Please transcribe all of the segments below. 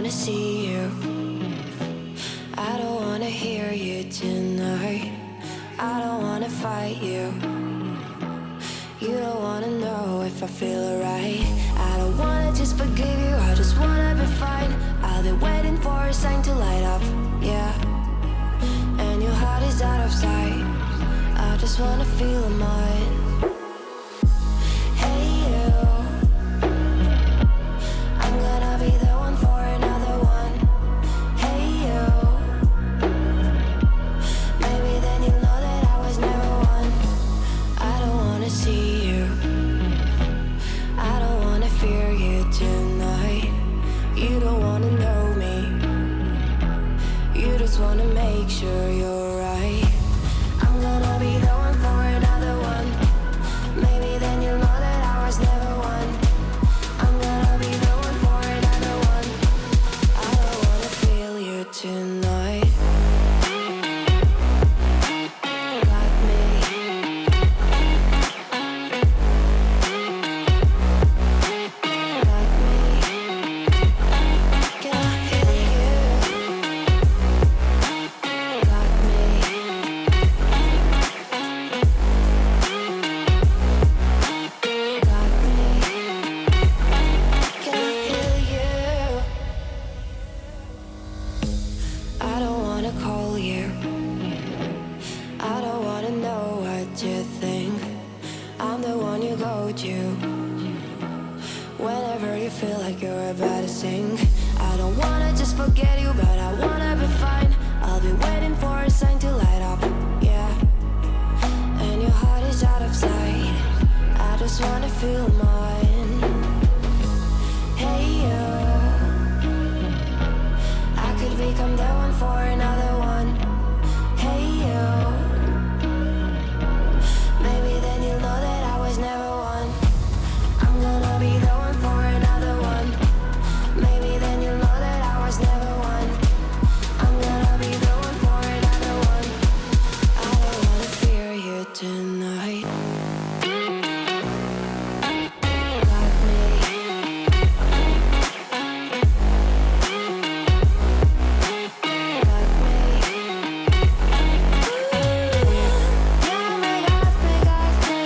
wanna see you. I don't wanna hear you tonight. I don't wanna fight you. You don't wanna know if I feel alright. I don't wanna just forgive you, I just wanna be fine. I'll be waiting for a sign to light up, yeah. And your heart is out of sight. I just wanna feel mine. Hey you, I'm gonna be the one for another one. Hey you, maybe then you'll know that I was never one. I don't wanna see you, I don't wanna fear you tonight. You don't wanna know me, you just wanna make sure you're right. I'm gonna be the one for another one. Maybe then you'll know that I was never one. I'm gonna be the one for another one. I don't wanna feel you tonight. Got me. Got me. Can I feel you? Got me. Got me. Can I feel you? I don't wanna call you. I don't wanna know what you think. I'm the one you go to whenever you feel like you're about to sink. I don't wanna just forget you, but I wanna be fine. I'll be waiting for a sign to light up, yeah. And your heart is out of sight. I just wanna feel mine. Hey you, I could become the one for another one. Hey you, maybe then you'll know that I was never one. I'm gonna be the one for another one. Maybe then you'll know that I was never one. I'm gonna be the one for another one. I don't wanna fear you tonight. Got me. Got me. Yeah, me, got me, got me.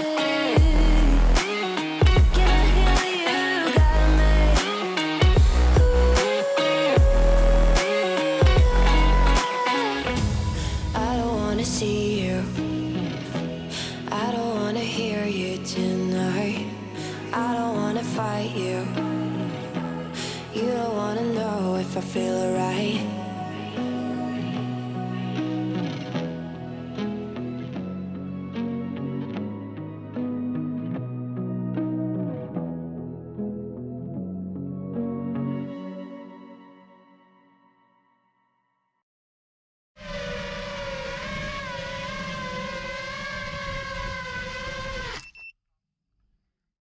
Can I hear you? Got me. I don't wanna see you. I don't wanna hear you tonight. I don't wanna fight you. You don't wanna know if I feel alright.